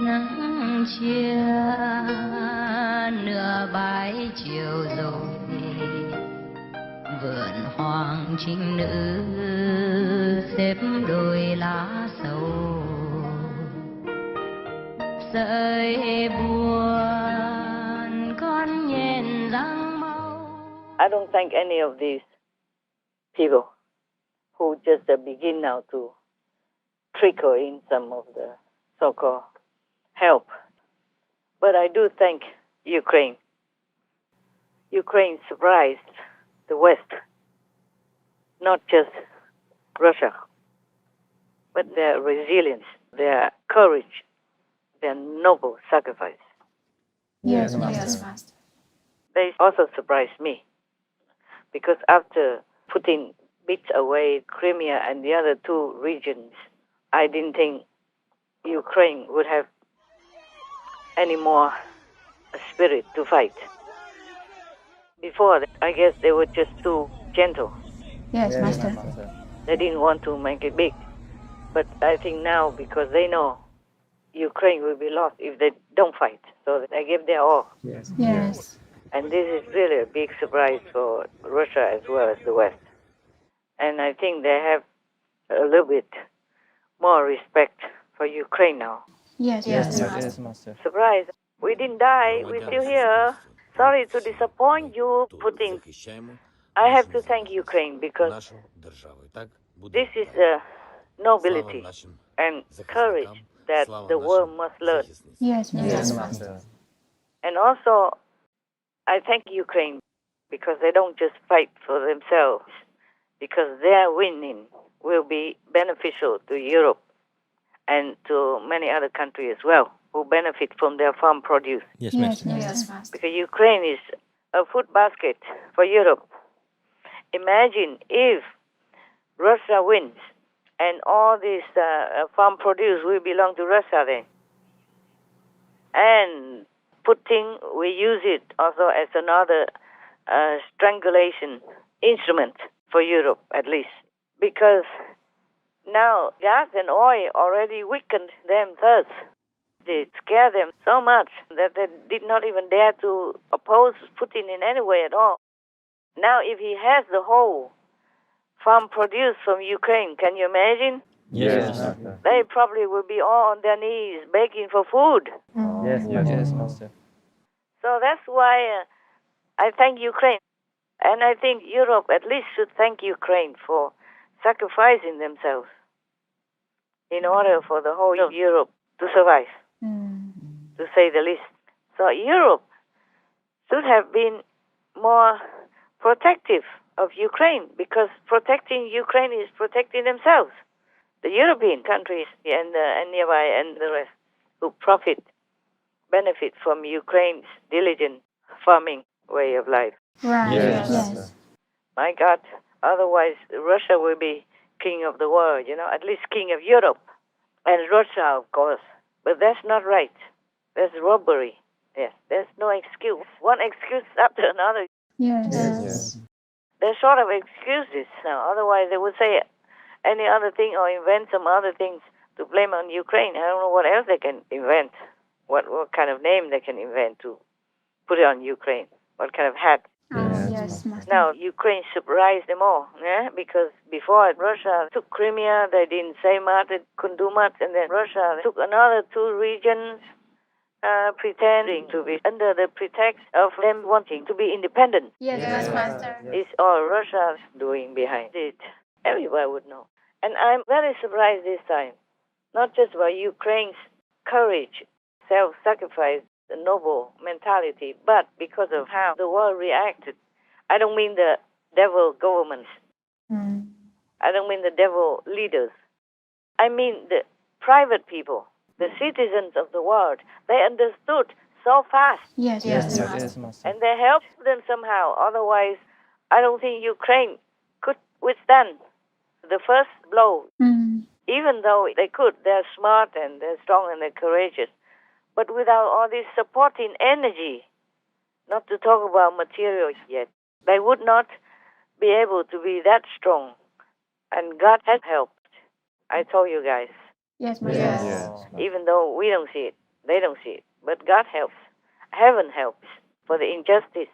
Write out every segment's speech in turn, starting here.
nắng chia nửa bãi chiều rồi, vườn hoàng trinh nữ xếp đôi lá sầu, sợi buồn con nhện răng mau. I don't thank any of these people who just begin now to trickle in some of the so-called help. But I do thank Ukraine. Ukraine surprised the West, not just Russia, but their resilience, their courage, their noble sacrifice. Yes, Master. They also surprised me, because after Putin beat away Crimea and the other two regions, I didn't think Ukraine would have any more spirit to fight. Before, I guess they were just too gentle. Yes, Master. They didn't want to make it big. But I think now, because they know Ukraine will be lost if they don't fight, so they give their all. Yes. And this is really a big surprise for Russia as well as the West. And I think they have a little bit more respect for Ukraine now. Yes, Master. Surprise! We didn't die. We're still here. Sorry to disappoint you, Putin. I have to thank Ukraine because this is a nobility and courage that the world must learn. Yes, Master. Master. And also, I thank Ukraine because they don't just fight for themselves, because their winning will be beneficial to Europe and to many other countries as well, who benefit from their farm produce. Yes, Yes, Master. Master. Because Ukraine is a food basket for Europe. Imagine if Russia wins and all this farm produce will belong to Russia then. And Putin will use it also as another strangulation instrument for Europe, at least. Because now gas and oil already weakened them thirst. They scare them so much that they did not even dare to oppose Putin in any way at all. Now if he has the whole farm produce from Ukraine, can you imagine? Yes, Master. They probably will be all on their knees begging for food. Yes, Master. So that's why I thank Ukraine. And I think Europe at least should thank Ukraine for sacrificing themselves in order for the whole of Europe to survive, to say the least. So Europe should have been more protective of Ukraine, because protecting Ukraine is protecting themselves, the European countries and nearby and the rest who benefit from Ukraine's diligent farming way of life. Right. Yes. My God, otherwise Russia will be king of the world, at least king of Europe. And Russia, of course. But that's not right. That's robbery. Yes, there's no excuse. One excuse after another. Yes. They're sort of excuses now. Otherwise they would say any other thing or invent some other things to blame on Ukraine. I don't know what else they can invent. What kind of name they can invent to put it on Ukraine. What kind of hat. Yes, Master. Now, Ukraine surprised them all, because before Russia took Crimea, they didn't say much, they couldn't do much, and then Russia took another two regions, pretending to be under the pretext of them wanting to be independent. Yes, Master. It's all Russia's doing behind it. Everybody would know. And I'm very surprised this time, not just by Ukraine's courage, self-sacrifice, the noble mentality, but because of how the world reacted. I don't mean the devil governments. I don't mean the devil leaders. I mean the private people, the citizens of the world. They understood so fast. Yes, Yes, Master. And they helped them somehow. Otherwise, I don't think Ukraine could withstand the first blow. Even though they could, they're smart and they're strong and they're courageous. But without all this supporting energy, not to talk about material yet, they would not be able to be that strong. And God has helped. I told you guys, Yes, Master. Yes. even though we don't see it. They don't see it. But God helps. Heaven helps for the injustice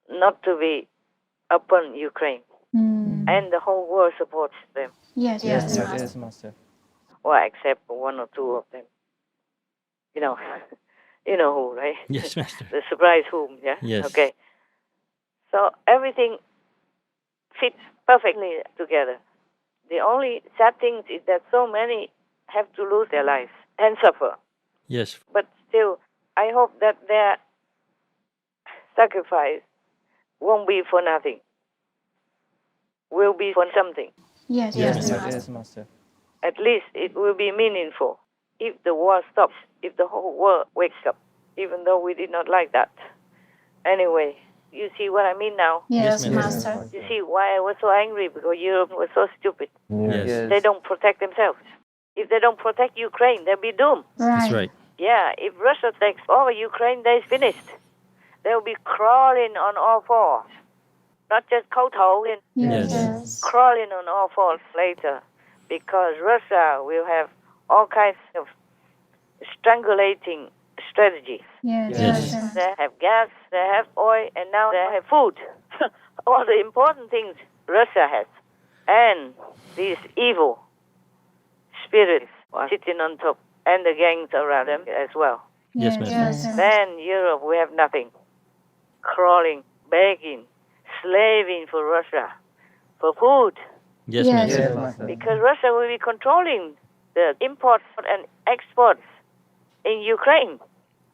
not to be upon Ukraine. And the whole world supports them. Yes, yes, Yes, Master. Well, except one or two of them. You know, you know who, right? Yes, Master. The surprise whom, yeah? Yes. Okay. So everything fits perfectly together. The only sad thing is that so many have to lose their lives and suffer. Yes. But still, I hope that their sacrifice won't be for nothing. Will be for something. yes, Yes, yes, Master. Yes, Master. At least it will be meaningful. If the war stops, if the whole world wakes up, even though we did not like that. Anyway, you see what I mean now? yes, Yes, Master. You see why I was so angry? Because Europe was so stupid. Yes. They don't protect themselves. If they don't protect Ukraine, they'll be doomed. That's right. Yeah, if Russia takes over Ukraine, they're finished. They'll be crawling on all fours. Not just kowtowing, Yes, Yes. yes, crawling on all fours later. Because Russia will have all kinds of strangulating strategies. yes, Yes. yes, They have gas, they have oil, and now they have food. All the important things Russia has. And these evil spirits are sitting on top, and the gangs around them as well. Yes, yes, Master. yes, Then Europe, we have nothing. Crawling, begging, slaving for Russia, for food. Yes, Yes. Master. Yes, Master. Because Russia will be controlling the imports and exports in Ukraine.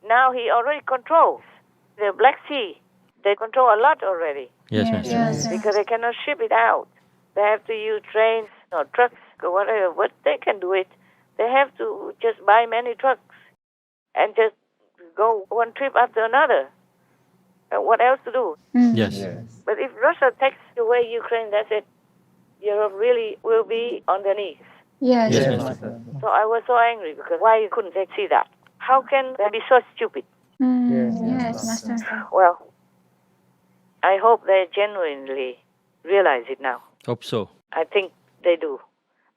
Now he already controls the Black Sea. They control a lot already Yes, yes, Master. yes, because they cannot ship it out. They have to use trains or trucks or whatever, but they can do it. They have to just buy many trucks and just go one trip after another. What else to do? Yes. But if Russia takes away Ukraine, that's it. Europe really will be on their knees. yes, Yes, Yes, Master. Master. So I was so angry because why couldn't they see that? How can they be so stupid? yes, Master. Well, I hope they genuinely realize it now. Hope so. I think they do.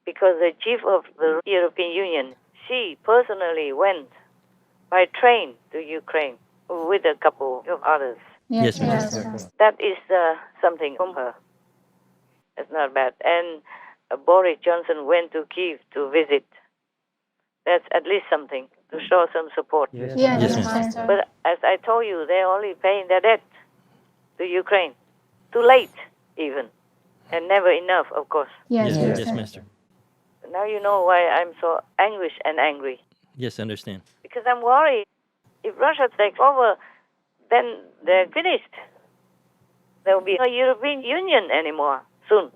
Because the chief of the European Union, she personally went by train to Ukraine with a couple of others. Yes, Yes, Master. yes, That is something from her. It's not bad. And Boris Johnson went to Kiev to visit. That's at least something to show some support. yes, Yes, Master. But as I told you, they're only paying their debt to Ukraine. Too late, even. And never enough, of course. Yes, Yes, Master. Master. Now you know why I'm so anguish and angry. Yes, understand. Because I'm worried. If Russia takes over, then they're finished. There will be no European Union anymore soon.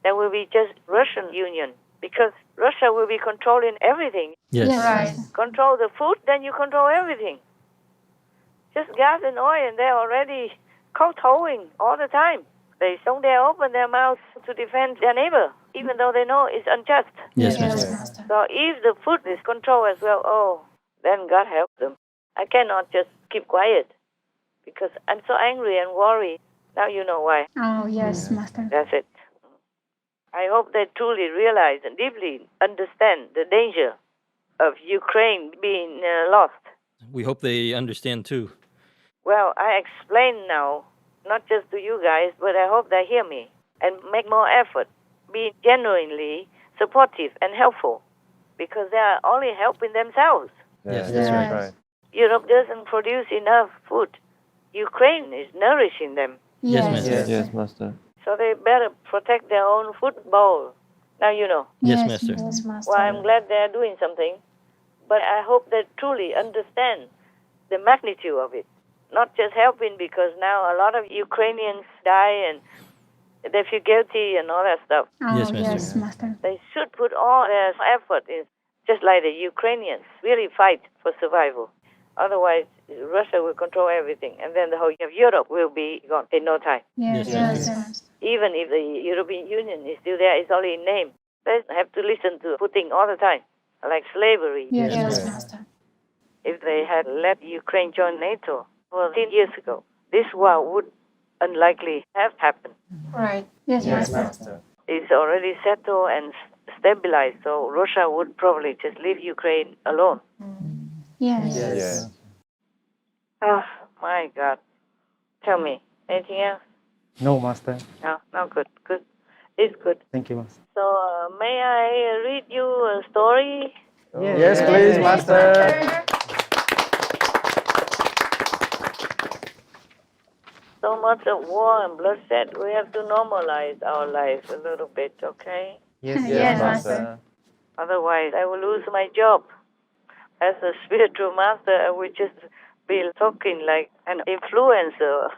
There will be just Russian Union. Because Russia will be controlling everything. Yes. Right. Control the food, then you control everything. Just gas and oil, and they're already kowtowing all the time. They don't dare open their mouths to defend their neighbor, even though they know it's unjust. Yes, Yes, Master. Master. So if the food is controlled as well, oh, then God help them. I cannot just keep quiet because I'm so angry and worried. Now you know why. Oh, yes, Master. That's it. I hope they truly realize and deeply understand the danger of Ukraine being lost. We hope they understand too. Well, I explain now, not just to you guys, but I hope they hear me and make more effort, be genuinely supportive and helpful, because they are only helping themselves. Yes, Yes, that's right. right. Europe doesn't produce enough food. Ukraine is nourishing them, Yes, Yes, Master. Yes, Master. so they better protect their own food bowl. Now you know. Yes, Master. Yes, Master. Well, I'm glad they're doing something, but I hope they truly understand the magnitude of it. Not just helping because now a lot of Ukrainians die and they feel guilty and all that stuff. Oh, Yes, Master. yes, Master. They should put all their effort in, just like the Ukrainians, really fight for survival. Otherwise, Russia will control everything, and then the whole of Europe will be gone in no time. Yes, Yes, yes, Master. yes. Even if the European Union is still there, it's only in name. They have to listen to Putin all the time, like slavery. Yes, Yes, yes, Master. Master. If they had let Ukraine join NATO 10 years ago, this war would unlikely have happened. Right. Yes, Yes, Master. Master. It's already settled and stabilized, so Russia would probably just leave Ukraine alone. Yes. Yes. Oh, my God. Tell me, anything else? No, Master. No, good. It's good. Thank you, Master. So, may I read you a story? Yes, please, Master. So much of war and bloodshed, we have to normalize our life a little bit, okay? Yes, Master. Otherwise, I will lose my job. As a spiritual master, I would just be talking like an influencer.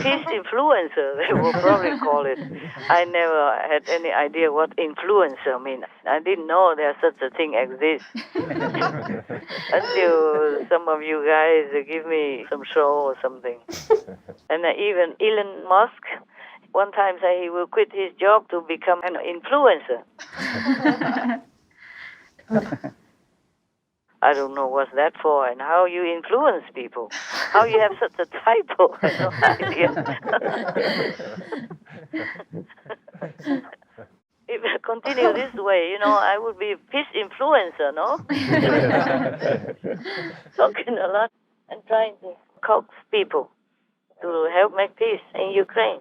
Peace influencer, they will probably call it. I never had any idea what influencer means. I didn't know there's such a thing exists. Until some of you guys give me some show or something. And even Elon Musk one time said he will quit his job to become an influencer. I don't know what's that for and how you influence people. How you have such a title, I have no idea. If I continue this way, I would be a peace influencer, no? Talking a lot and trying to coax people to help make peace in Ukraine.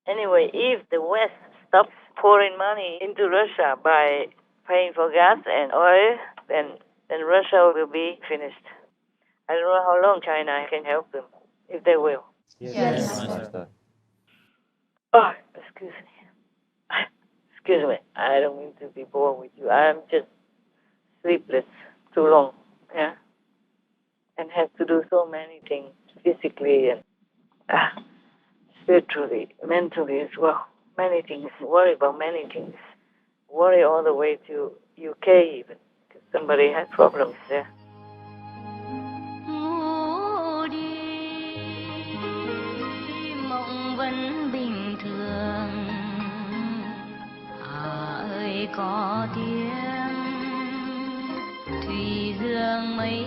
Anyway, if the West stops pouring money into Russia by paying for gas and oil, then Russia will be finished. I don't know how long China can help them, if they will. Yes. Master. Oh, excuse me. Excuse me. I don't mean to be bored with you. I'm just sleepless too long, yeah? And have to do so many things physically and spiritually, mentally as well. Many things. Worry about many things. Worry all the way to UK even. Because somebody had problems there. Ngủ đi mộng vẫn bình thường, ơi có tiếng thủy dương mấy